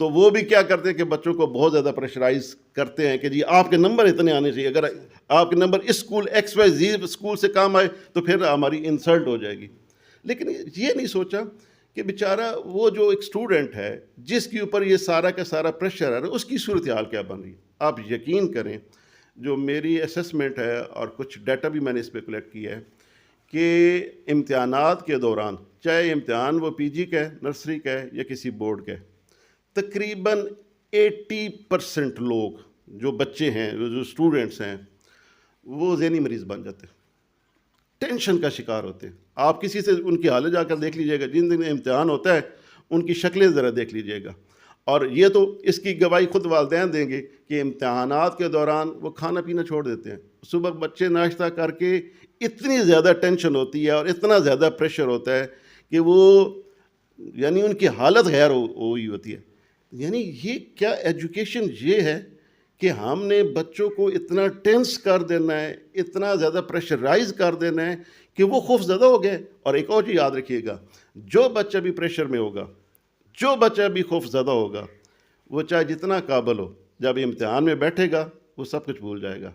تو وہ بھی کیا کرتے ہیں کہ بچوں کو بہت زیادہ پریشرائز کرتے ہیں کہ جی آپ کے نمبر اتنے آنے چاہیے، اگر آپ کے نمبر اس اسکول XYZ اسکول سے کام آئے تو پھر ہماری انسلٹ ہو جائے گی. لیکن یہ نہیں سوچا کہ بیچارہ وہ جو ایک اسٹوڈنٹ ہے جس کے اوپر یہ سارا کا سارا پریشر ہے اس کی صورتحال کیا بن رہی ہے. آپ یقین کریں جو میری اسیسمنٹ ہے اور کچھ ڈیٹا بھی میں نے اس پہ کلیکٹ کیا ہے کہ امتحانات کے دوران چاہے امتحان وہ PG کا ہے، نرسری کا ہے یا کسی بورڈ کا ہے، تقریباً 80% لوگ جو بچے ہیں جو اسٹوڈنٹس ہیں وہ ذہنی مریض بن جاتے ہیں، ٹینشن کا شکار ہوتے ہیں. آپ کسی سے ان کی حالت جا کر دیکھ لیجئے گا، جن دن امتحان ہوتا ہے ان کی شکلیں ذرا دیکھ لیجئے گا. اور یہ تو اس کی گواہی خود والدین دیں گے کہ امتحانات کے دوران وہ کھانا پینا چھوڑ دیتے ہیں. صبح بچے ناشتہ کر کے اتنی زیادہ ٹینشن ہوتی ہے اور اتنا زیادہ پریشر ہوتا ہے کہ وہ یعنی ان کی حالت غیر ہوئی ہوتی ہے. یعنی یہ کیا ایجوکیشن یہ ہے کہ ہم نے بچوں کو اتنا ٹینس کر دینا ہے، اتنا زیادہ پریشرائز کر دینا ہے کہ وہ خوف زدہ ہو گئے. اور ایک اور چیز یاد رکھیے گا، جو بچہ بھی پریشر میں ہوگا، جو بچہ بھی خوف زدہ ہوگا، وہ چاہے جتنا قابل ہو، جب امتحان میں بیٹھے گا وہ سب کچھ بھول جائے گا.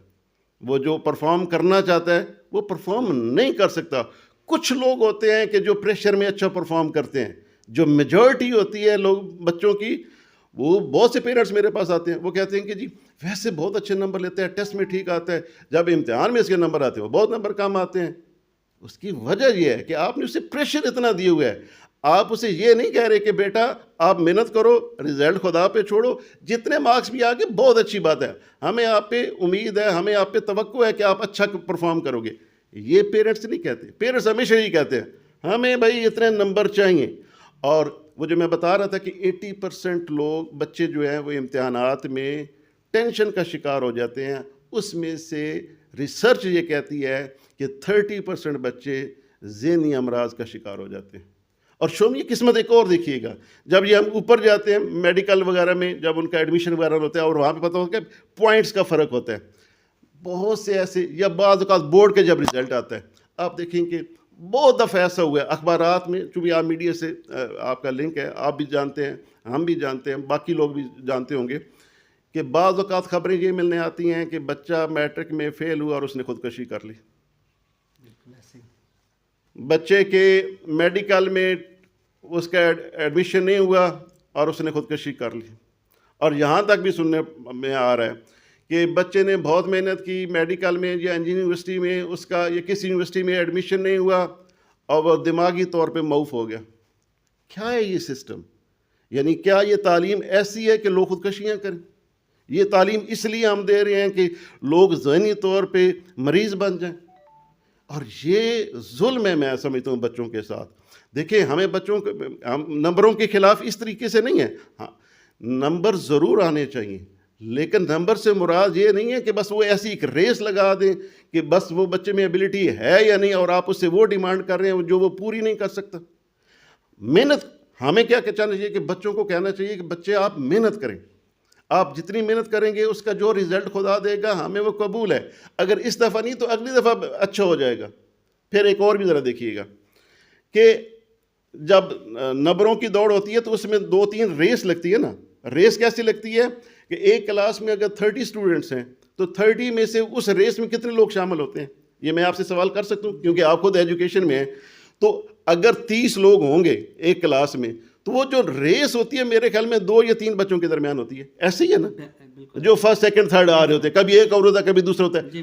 وہ جو پرفارم کرنا چاہتا ہے وہ پرفارم نہیں کر سکتا. کچھ لوگ ہوتے ہیں کہ جو پریشر میں اچھا پرفارم کرتے ہیں. جو میجورٹی ہوتی ہے لوگ بچوں کی، وہ بہت سے پیرنٹس میرے پاس آتے ہیں، وہ کہتے ہیں کہ جی ویسے بہت اچھے نمبر لیتے ہیں، ٹیسٹ میں ٹھیک آتا ہے، جب امتحان میں اس کے نمبر آتے ہیں وہ بہت نمبر کم آتے ہیں. اس کی وجہ یہ ہے کہ آپ نے اسے پریشر اتنا دیے ہوئے ہے. آپ اسے یہ نہیں کہہ رہے کہ بیٹا آپ محنت کرو، رزلٹ خدا پہ چھوڑو، جتنے مارکس بھی آگے بہت اچھی بات ہے، ہمیں آپ پہ امید ہے، ہمیں آپ پہ توقع ہے کہ آپ اچھا پرفارم کرو گے. یہ پیرنٹس نہیں کہتے. پیرنٹس ہمیشہ یہ کہتے ہیں ہمیں بھائی اتنے نمبر چاہیے. اور وہ جو میں بتا رہا تھا کہ 80% لوگ بچے جو ہیں وہ امتحانات میں ٹینشن کا شکار ہو جاتے ہیں. اس میں سے ریسرچ یہ کہتی ہے کہ 30% بچے ذہنی امراض کا شکار ہو جاتے ہیں. اور شوم یہ قسمت ایک اور دیکھیے گا، جب یہ ہم اوپر جاتے ہیں میڈیکل وغیرہ میں، جب ان کا ایڈمیشن وغیرہ ہوتا ہے اور وہاں پہ پتہ ہوتا ہے کہ پوائنٹس کا فرق ہوتا ہے. بہت سے ایسے، یا بعض اوقات بورڈ کے جب رزلٹ آتا ہے، آپ دیکھیں کہ بہت دفعہ ایسا ہوا ہے اخبارات میں، چونکہ آپ میڈیا سے آپ کا لنک ہے، آپ بھی جانتے ہیں، ہم بھی جانتے ہیں، باقی لوگ بھی جانتے ہوں گے کہ بعض اوقات خبریں یہ ملنے آتی ہیں کہ بچہ میٹرک میں فیل ہوا اور اس نے خودکشی کر لی. بچے کے میڈیکل میں اس کا ایڈمیشن نہیں ہوا اور اس نے خودکشی کر لی. اور یہاں تک بھی سننے میں آ رہا ہے کہ بچے نے بہت محنت کی میڈیکل میں یا انجینئرنگ یونیورسٹی میں، اس کا یا کسی یونیورسٹی میں ایڈمیشن نہیں ہوا اور وہ دماغی طور پہ معوف ہو گیا. کیا ہے یہ سسٹم؟ یعنی کیا یہ تعلیم ایسی ہے کہ لوگ خودکشیاں کریں؟ یہ تعلیم اس لیے ہم دے رہے ہیں کہ لوگ ذہنی طور پہ مریض بن جائیں. اور یہ ظلم ہے میں سمجھتا ہوں بچوں کے ساتھ. دیکھیں ہمیں بچوں کے ہم نمبروں کے خلاف اس طریقے سے نہیں ہے. ہاں نمبر ضرور آنے چاہیے، لیکن نمبر سے مراد یہ نہیں ہے کہ بس وہ ایسی ایک ریس لگا دیں کہ بس وہ بچے میں ایبلٹی ہے یا نہیں اور آپ اس سے وہ ڈیمانڈ کر رہے ہیں جو وہ پوری نہیں کر سکتا. محنت ہمیں کیا کہنا چاہیے کہ بچوں کو کہنا چاہیے کہ بچے آپ محنت کریں، آپ جتنی محنت کریں گے اس کا جو رزلٹ خدا دے گا ہمیں وہ قبول ہے. اگر اس دفعہ نہیں تو اگلی دفعہ اچھا ہو جائے گا. پھر ایک اور بھی ذرا دیکھیے گا کہ جب نمبروں کی دوڑ ہوتی ہے تو اس میں 2-3 ریس لگتی ہے نا. ریس کیسی لگتی ہے کہ ایک کلاس میں اگر 30 اسٹوڈنٹس ہیں تو 30 میں سے اس ریس میں کتنے لوگ شامل ہوتے ہیں؟ یہ میں آپ سے سوال کر سکتا ہوں کیونکہ آپ خود ایجوکیشن میں ہیں. تو اگر 30 لوگ ہوں گے ایک کلاس میں تو وہ جو ریس ہوتی ہے میرے خیال میں 2 یا 3 بچوں کے درمیان ہوتی ہے. ایسے ہی ہے نا، جو فرسٹ سیکنڈ تھرڈ آ رہے ہوتے ہیں، کبھی ایک اور ہوتا ہے کبھی دوسرا ہوتا ہے.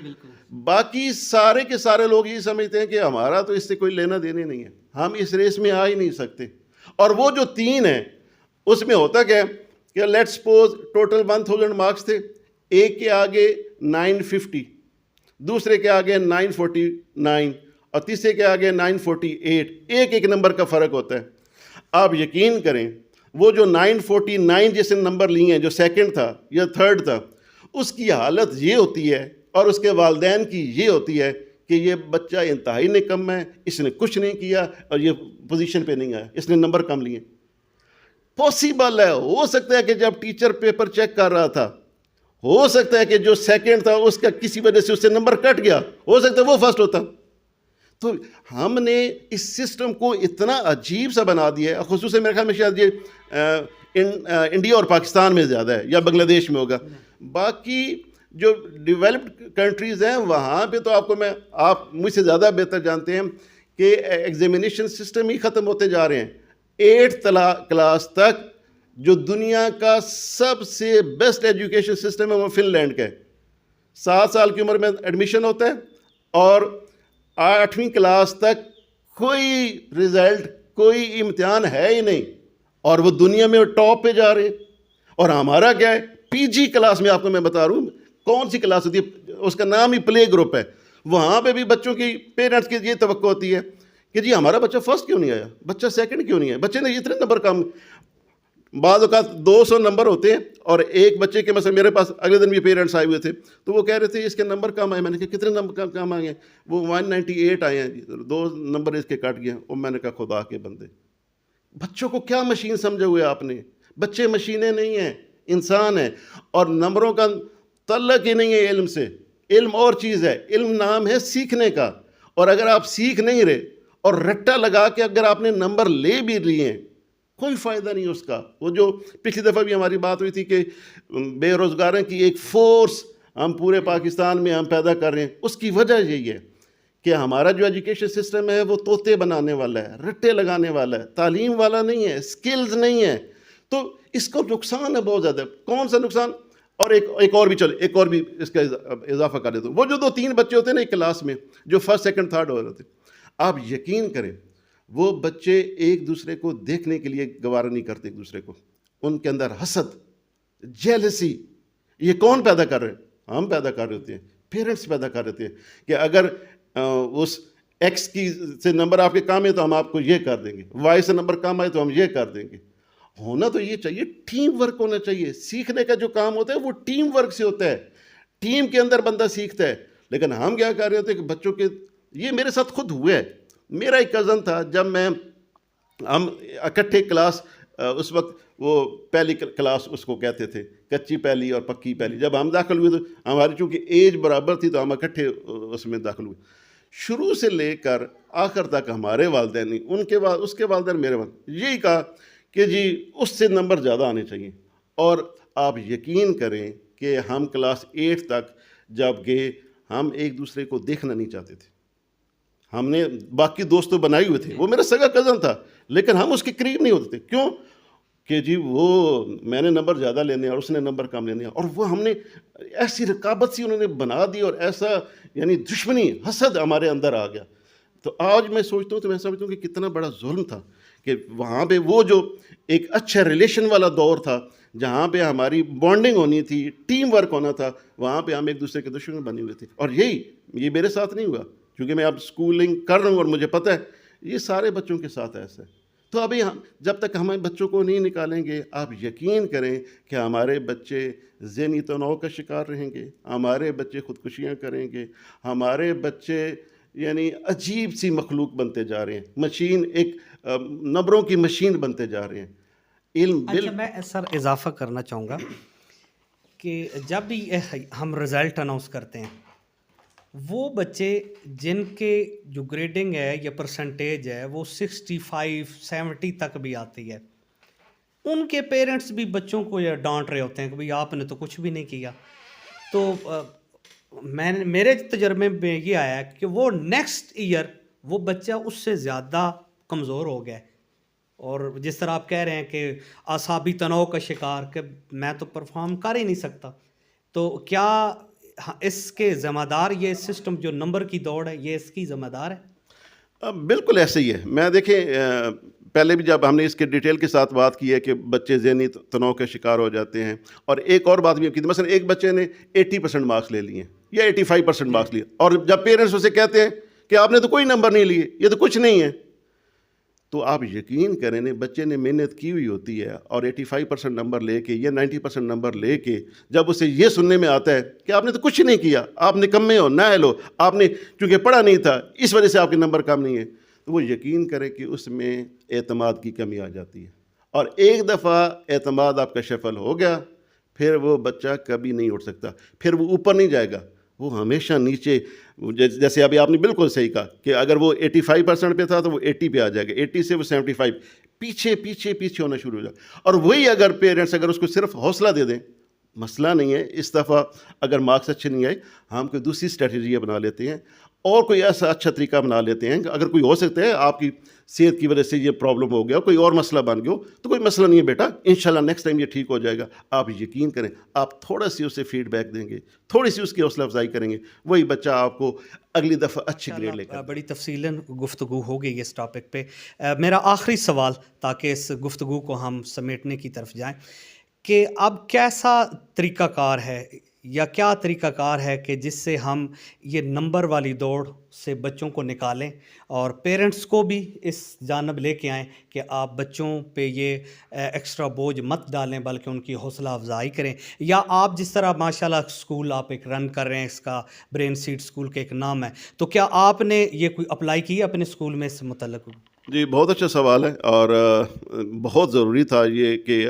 باقی سارے کے سارے لوگ یہ سمجھتے ہیں کہ ہمارا تو اس سے کوئی لینا دینے نہیں ہے، ہم اس ریس میں آ ہی نہیں سکتے. اور وہ جو 3 ہیں اس میں ہوتا کیا ہے کہ لیٹ سپوز ٹوٹل 1000 مارکس تھے، ایک کے آگے 950، دوسرے کے آگے 949 اور تیسرے کے آگے 948. ایک نمبر کا فرق ہوتا ہے. آپ یقین کریں وہ جو 949 جیسے نمبر لیے ہیں، جو سیکنڈ تھا یا تھرڈ تھا، اس کی حالت یہ ہوتی ہے اور اس کے والدین کی یہ ہوتی ہے کہ یہ بچہ انتہائی نکم ہے، اس نے کچھ نہیں کیا اور یہ پوزیشن پہ نہیں آیا، اس نے نمبر کم لیے. پاسبل ہے، ہو سکتا ہے کہ جب ٹیچر پیپر چیک کر رہا تھا ہو سکتا ہے کہ جو سیکنڈ تھا اس کا کسی وجہ سے اس سے نمبر کٹ گیا، ہو سکتا ہے وہ فرسٹ ہوتا. تو ہم نے اس سسٹم کو اتنا عجیب سا بنا دیا ہے, خصوصاً میرے خیال میں شاید یہ انڈیا اور پاکستان میں زیادہ ہے, یا بنگلہ دیش میں ہوگا. باقی جو ڈیولپڈ کنٹریز ہیں وہاں پہ تو آپ مجھ سے زیادہ بہتر جانتے ہیں کہ ایگزامینیشن سسٹم ہی ختم ہوتے جا رہے ہیں. 8th کلاس تک جو دنیا کا سب سے بیسٹ ایجوکیشن سسٹم ہے وہ فن لینڈ کا ہے. 7 سال کی عمر میں ایڈمیشن ہوتا ہے اور 8ویں کلاس تک کوئی رزلٹ, کوئی امتحان ہے ہی نہیں, اور وہ دنیا میں ٹاپ پہ جا رہے ہیں. اور ہمارا کیا ہے, پی جی کلاس میں آپ کو میں بتا رہا ہوں کون سی کلاس ہوتی ہے, اس کا نام ہی پلے گروپ ہے. وہاں پہ بھی بچوں کی پیرنٹس کی یہ توقع ہوتی ہے کہ جی ہمارا بچہ فرسٹ کیوں نہیں آیا, بچہ سیکنڈ کیوں نہیں آیا, بچے نے اتنے نمبر کم. بعض اوقات 200 نمبر ہوتے ہیں اور ایک بچے کے, مثلا میرے پاس اگلے دن بھی پیرنٹس آئے ہوئے تھے تو وہ کہہ رہے تھے اس کے نمبر کم آئے. میں نے کہا کتنے نمبر کم آئے ہیں؟ وہ 198 آئے ہیں جی, 2 نمبر اس کے کٹ گئے. اور میں نے کہا خدا کے بندے, بچوں کو کیا مشین سمجھے ہوئے آپ نے؟ بچے مشینیں نہیں ہیں, انسان ہیں. اور نمبروں کا تعلق ہی نہیں ہے علم سے. علم اور چیز ہے, علم نام ہے سیکھنے کا. اور اگر آپ سیکھ نہیں رہے اور رٹا لگا کے اگر آپ نے نمبر لے بھی لیے ہیں, کوئی فائدہ نہیں اس کا. وہ جو پچھلی دفعہ بھی ہماری بات ہوئی تھی کہ بے روزگاروں کی ایک فورس ہم پورے پاکستان میں ہم پیدا کر رہے ہیں, اس کی وجہ یہی ہے کہ ہمارا جو ایجوکیشن سسٹم ہے وہ طوطے بنانے والا ہے, رٹے لگانے والا ہے, تعلیم والا نہیں ہے, سکلز نہیں ہے. تو اس کو نقصان ہے بہت زیادہ. کون سا نقصان؟ اور ایک اور بھی, چلو ایک اور بھی اس کا اضافہ کر دیتا ہوں. وہ جو 2-3 بچے ہوتے ہیں نا ایک کلاس میں جو فرسٹ سیکنڈ تھرڈ ہو رہے تھے, آپ یقین کریں وہ بچے ایک دوسرے کو دیکھنے کے لیے گوارا نہیں کرتے ایک دوسرے کو. ان کے اندر حسد, جیلسی, یہ کون پیدا کر رہے ہیں؟ ہم پیدا کر رہے ہوتے ہیں, پیرنٹس پیدا کر رہے ہیں کہ اگر اس ایکس کی سے نمبر آپ کے کام ہے تو ہم آپ کو یہ کر دیں گے, وائی سے نمبر کم آئے تو ہم یہ کر دیں گے. ہونا تو یہ چاہیے, ٹیم ورک ہونا چاہیے. سیکھنے کا جو کام ہوتا ہے وہ ٹیم ورک سے ہوتا ہے, ٹیم کے اندر بندہ سیکھتا ہے. لیکن ہم کیا کر رہے ہوتے ہیں کہ بچوں کے, یہ میرے ساتھ خود ہوا ہے. میرا ایک کزن تھا, جب ہم اکٹھے کلاس, اس وقت وہ پہلی کلاس اس کو کہتے تھے, کچی پہلی اور پکی پہلی. جب ہم داخل ہوئے تو ہماری چونکہ ایج برابر تھی تو ہم اکٹھے اس میں داخل ہوئے. شروع سے لے کر آخر تک ہمارے والدین نے, ان کے بعد اس کے والدین میرے والدین, یہی کہا کہ جی اس سے نمبر زیادہ آنے چاہیے. اور آپ یقین کریں کہ ہم کلاس 8 تک جب گئے ہم ایک دوسرے کو دیکھنا نہیں چاہتے تھے. ہم نے باقی دوست تو بنائے ہوئے تھے, وہ میرا سگا کزن تھا, لیکن ہم اس کے قریب نہیں ہوتے تھے. کیوں کہ جی وہ میں نے نمبر زیادہ لینے اور اس نے نمبر کم لینے, اور وہ ہم نے ایسی رقابت سی انہوں نے بنا دی اور ایسا یعنی دشمنی, حسد ہمارے اندر آ گیا. تو آج میں سوچتا ہوں تو میں سمجھتا ہوں کہ کتنا بڑا ظلم تھا کہ وہاں پہ وہ جو ایک اچھا ریلیشن والا دور تھا جہاں پہ ہماری بانڈنگ ہونی تھی, ٹیم ورک ہونا تھا, وہاں پہ ہم ایک دوسرے کے دشمن بنے ہوئے تھے. اور یہ میرے ساتھ نہیں ہوا, کیونکہ میں اب اسکولنگ کر رہا ہوں اور مجھے پتہ ہے یہ سارے بچوں کے ساتھ ایسا ہے. تو ابھی ہم جب تک ہمیں بچوں کو نہیں نکالیں گے, آپ یقین کریں کہ ہمارے بچے ذہنی تناؤ کا شکار رہیں گے, ہمارے بچے خودکشیاں کریں گے, ہمارے بچے یعنی عجیب سی مخلوق بنتے جا رہے ہیں, مشین, ایک نمبروں کی مشین بنتے جا رہے ہیں. علم اچھا, میں سر اضافہ کرنا چاہوں گا کہ جب بھی ہم رزلٹ اناؤنس کرتے ہیں, وہ بچے جن کے جو گریڈنگ ہے یا پرسنٹیج ہے وہ 65-70 تک بھی آتی ہے, ان کے پیرنٹس بھی بچوں کو یہ ڈانٹ رہے ہوتے ہیں کہ بھئی آپ نے تو کچھ بھی نہیں کیا. تو میرے تجربے میں یہ آیا کہ وہ نیکسٹ ایئر وہ بچہ اس سے زیادہ کمزور ہو گیا. اور جس طرح آپ کہہ رہے ہیں کہ اعصابی تناؤ کا شکار کہ میں تو پرفارم کر ہی نہیں سکتا, تو کیا اس کے ذمہ دار یہ سسٹم جو نمبر کی دوڑ ہے یہ اس کی ذمہ دار ہے؟ بالکل ایسے ہی ہے. میں دیکھیں پہلے بھی جب ہم نے اس کے ڈیٹیل کے ساتھ بات کی ہے کہ بچے ذہنی تناؤ کا شکار ہو جاتے ہیں, اور ایک اور بات بھی کی, مثلا ایک بچے نے 80% مارکس لے لیے یا 85% مارکس لیے, اور جب پیرنٹس اسے کہتے ہیں کہ آپ نے تو کوئی نمبر نہیں لیے, یہ تو کچھ نہیں ہے, تو آپ یقین کریں بچے نے محنت کی ہوئی ہوتی ہے اور 85% نمبر لے کے یا 90% نمبر لے کے جب اسے یہ سننے میں آتا ہے کہ آپ نے تو کچھ نہیں کیا, آپ نکمے ہو, نااہل ہو, آپ نے چونکہ پڑھا نہیں تھا اس وجہ سے آپ کے نمبر کم نہیں ہے, تو وہ یقین کرے کہ اس میں اعتماد کی کمی آ جاتی ہے. اور ایک دفعہ اعتماد آپ کا شفل ہو گیا, پھر وہ بچہ کبھی نہیں اٹھ سکتا, پھر وہ اوپر نہیں جائے گا, وہ ہمیشہ نیچے، جیسے ابھی آپ نے بالکل صحیح کہا کہ اگر وہ 85% پہ تھا تو وہ 80 پہ آ جائے گا، 80 سے وہ 75، پیچھے پیچھے پیچھے ہونا شروع ہو جائے. اور وہی اگر پیرنٹس اگر اس کو صرف حوصلہ دے دیں، مسئلہ نہیں ہے، اس دفعہ اگر مارکس اچھے نہیں آئے ہم کوئی دوسری اسٹریٹجی بنا لیتے ہیں اور کوئی ایسا اچھا طریقہ بنا لیتے ہیں کہ اگر کوئی ہو سکتا ہے آپ کی صحت کی وجہ سے یہ پرابلم ہو گیا، کوئی اور مسئلہ بن گیا تو کوئی مسئلہ نہیں ہے بیٹا، انشاءاللہ نیکسٹ ٹائم یہ ٹھیک ہو جائے گا. آپ یقین کریں، آپ تھوڑا سی اسے فیڈ بیک دیں گے، تھوڑی سی اس کی حوصلہ افزائی کریں گے، وہی بچہ آپ کو اگلی دفعہ اچھی گریڈ لے کر. بڑی تفصیلاً گفتگو ہو گئی اس ٹاپک پہ. میرا آخری سوال تاکہ اس گفتگو کو ہم سمیٹنے کی طرف جائیں کہ اب کیسا طریقہ کار ہے یا کیا طریقہ کار ہے کہ جس سے ہم یہ نمبر والی دوڑ سے بچوں کو نکالیں اور پیرنٹس کو بھی اس جانب لے کے آئیں کہ آپ بچوں پہ یہ ایکسٹرا بوجھ مت ڈالیں بلکہ ان کی حوصلہ افزائی کریں. یا آپ جس طرح ماشاءاللہ اسکول آپ ایک رن کر رہے ہیں، اس کا برین سیڈ اسکول کا ایک نام ہے، تو کیا آپ نے یہ کوئی اپلائی کی اپنے اسکول میں اس سے متعلق؟ جی بہت اچھا سوال ہے، اور بہت ضروری تھا یہ کہ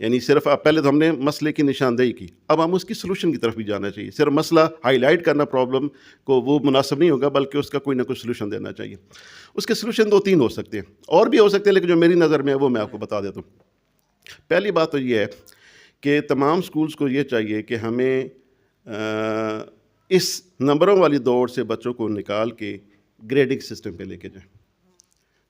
یعنی صرف پہلے تو ہم نے مسئلے کی نشاندہی کی، اب ہم اس کی سلوشن کی طرف بھی جانا چاہیے. صرف مسئلہ ہائی لائٹ کرنا پرابلم کو وہ مناسب نہیں ہوگا، بلکہ اس کا کوئی نہ کوئی سلوشن دینا چاہیے. اس کے سلوشن 2-3 ہو سکتے ہیں، اور بھی ہو سکتے ہیں، لیکن جو میری نظر میں ہے وہ میں آپ کو بتا دیتا ہوں. پہلی بات تو یہ ہے کہ تمام سکولز کو یہ چاہیے کہ ہمیں اس نمبروں والی دوڑ سے بچوں کو نکال کے گریڈنگ سسٹم پہ لے کے جائیں.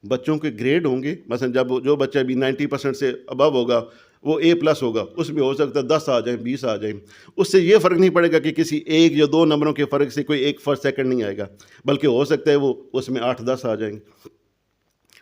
بچوں کے گریڈ ہوں گے، مثلا جب جو بچہ بھی 90% سے ابو ہوگا وہ A+ ہوگا، اس میں ہو سکتا ہے 10 آ جائیں، 20 آ جائیں. اس سے یہ فرق نہیں پڑے گا کہ کسی 1 یا 2 نمبروں کے فرق سے کوئی 1 فرسٹ سیکنڈ نہیں آئے گا، بلکہ ہو سکتا ہے وہ اس میں 8-10 آ جائیں گے.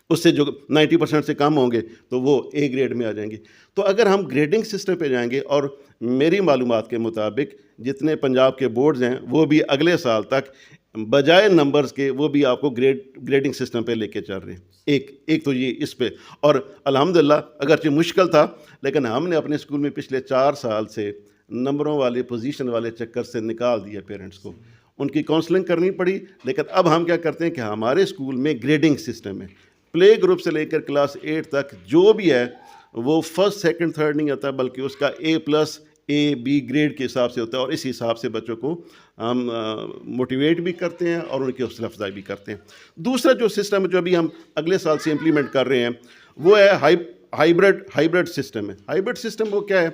اس سے جو 90% سے کم ہوں گے تو وہ A گریڈ میں آ جائیں گے. تو اگر ہم گریڈنگ سسٹم پہ جائیں گے، اور میری معلومات کے مطابق جتنے پنجاب کے بورڈز ہیں وہ بھی اگلے سال تک بجائے نمبرز کے وہ بھی آپ کو گریڈنگ سسٹم پہ لے کے چل رہے ہیں. ایک تو یہ اس پہ، اور الحمدللہ اگرچہ مشکل تھا لیکن ہم نے اپنے اسکول میں پچھلے 4 سال سے نمبروں والے پوزیشن والے چکر سے نکال دیا. پیرنٹس کو ان کی کاؤنسلنگ کرنی پڑی، لیکن اب ہم کیا کرتے ہیں کہ ہمارے اسکول میں گریڈنگ سسٹم ہے. پلے گروپ سے لے کر کلاس 8 تک جو بھی ہے وہ فرسٹ سیکنڈ تھرڈ نہیں ہوتا، بلکہ اس کا A+ A-B گریڈ کے حساب سے ہوتا ہے، اور اس حساب سے بچوں کو ہم موٹیویٹ بھی کرتے ہیں اور ان کی حوصلہ افزائی بھی کرتے ہیں. دوسرا جو سسٹم جو ابھی ہم اگلے سال سے امپلیمنٹ کر رہے ہیں وہ ہے ہائیبرڈ سسٹم ہے. ہائیبرڈ سسٹم وہ کیا ہے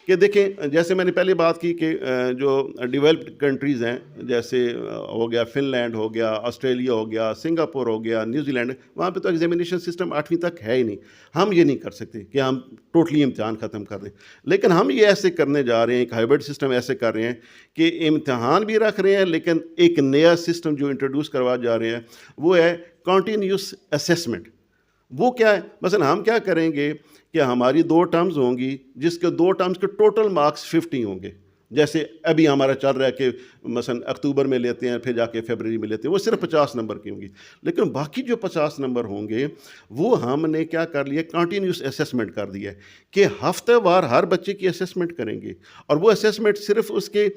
کہ دیکھیں، جیسے میں نے پہلے بات کی کہ جو ڈیولپڈ کنٹریز ہیں، جیسے ہو گیا فن لینڈ، ہو گیا آسٹریلیا، ہو گیا سنگاپور، ہو گیا نیوزی لینڈ، وہاں پہ تو ایگزامینیشن سسٹم 8ویں تک ہے ہی نہیں. ہم یہ نہیں کر سکتے کہ ہم ٹوٹلی امتحان ختم کر دیں، لیکن ہم یہ ایسے کرنے جا رہے ہیں، ایک ہائیبرڈ سسٹم ایسے کر رہے ہیں کہ امتحان بھی رکھ رہے ہیں، لیکن ایک نیا سسٹم جو انٹروڈیوس کروا جا رہے ہیں وہ ہے کنٹینیوس اسیسمنٹ. وہ کیا ہے؟ مثلا ہم کیا کریں گے کہ ہماری 2 ٹرمز ہوں گی جس کے 2 ٹرمز کے ٹوٹل مارکس 50 ہوں گے. جیسے ابھی ہمارا چل رہا ہے کہ مثلا اکتوبر میں لیتے ہیں، پھر جا کے فیبرری میں لیتے ہیں، وہ صرف 50 نمبر کی ہوں گی. لیکن باقی جو 50 نمبر ہوں گے وہ ہم نے کیا کر لیا، کنٹینیوس اسیسمنٹ کر دیا ہے کہ ہفتہ وار ہر بچے کی اسیسمنٹ کریں گے. اور وہ اسیسمنٹ صرف اس کے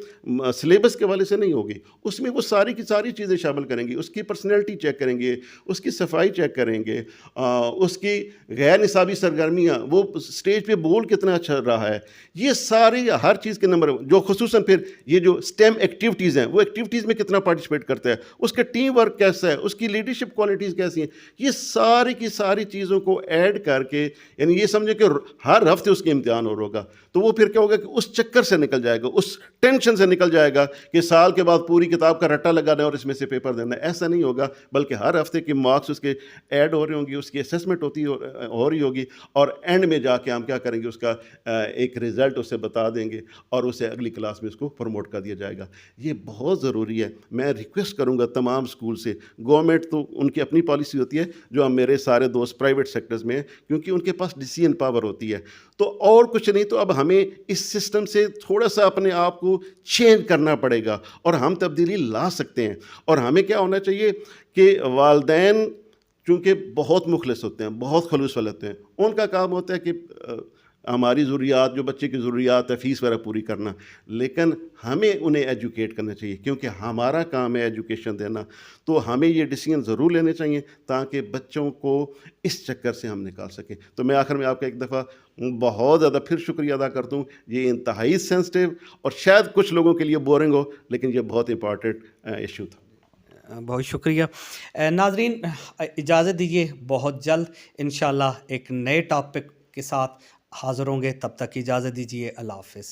سلیبس کے والے سے نہیں ہوگی، اس میں وہ ساری کی ساری چیزیں شامل کریں گے. اس کی پرسنالٹی چیک کریں گے، اس کی صفائی چیک کریں گے، اس کی غیر نصابی سرگرمیاں، وہ اسٹیج پہ بول کتنا اچھا رہا ہے، یہ ساری ہر چیز کے نمبر. جو خصوصاً پھر یہ جو اسٹیم ایکٹیویٹیز ہیں، وہ ایکٹیویٹیز میں کتنا پارٹیسپیٹ کرتا ہے، اس کا ٹیم ورک کیسا ہے، اس کی لیڈرشپ کوالٹیز کیسی ہیں، یہ ساری کی ساری چیزوں کو ایڈ کر کے، یعنی یہ سمجھے کہ ہر ہفتے اس کے امتحان اور ہوگا. تو وہ پھر کیا ہوگا کہ اس چکر سے نکل جائے گا، اس ٹینشن سے نکل جائے گا کہ سال کے بعد پوری کتاب کا رٹا لگانا ہے اور اس میں سے پیپر دینا ہے. ایسا نہیں ہوگا، بلکہ ہر ہفتے کے مارکس اس کے ایڈ ہو رہے ہوں گے، اس کی اسیسمنٹ ہو رہی ہوگی، اور اینڈ میں جا کے ہم کیا کریں گے، اس کا ایک رزلٹ اسے بتا دیں گے اور اسے اگلی کلاس میں اس کو پروموٹ کر دیا جائے گا. یہ بہت ضروری ہے. میں ریکویسٹ کروں گا تمام اسکول سے، گورنمنٹ تو ان کی اپنی پالیسی ہوتی ہے، جو ہم میرے سارے دوست پرائیویٹ سیکٹرز میں ہیں، کیونکہ ان کے پاس ڈیسیژن پاور ہوتی ہے. تو اور کچھ نہیں، تو اب ہمیں اس سسٹم سے تھوڑا سا اپنے آپ کو چینج کرنا پڑے گا اور ہم تبدیلی لا سکتے ہیں. اور ہمیں کیا ہونا چاہیے کہ والدین چونکہ بہت مخلص ہوتے ہیں، بہت خلوص والے ہوتے ہیں، ان کا کام ہوتا ہے کہ ہماری ضروریات جو بچے کی ضروریات ہے فیس وغیرہ پوری کرنا، لیکن ہمیں انہیں ایجوکیٹ کرنا چاہیے کیونکہ ہمارا کام ہے ایجوکیشن دینا. تو ہمیں یہ ڈیسیجن ضرور لینے چاہیے تاکہ بچوں کو اس چکر سے ہم نکال سکیں. تو میں آخر میں آپ کا ایک دفعہ بہت زیادہ پھر شکریہ ادا کرتا ہوں. یہ انتہائی سینسٹیو اور شاید کچھ لوگوں کے لیے بورنگ ہو لیکن یہ بہت امپورٹنٹ ایشو تھا. بہت شکریہ. ناظرین اجازت دیجیے، بہت جلد انشاءاللہ ایک نئے ٹاپک کے ساتھ حاضر ہوں گے. تب تک اجازت دیجیے. اللہ حافظ.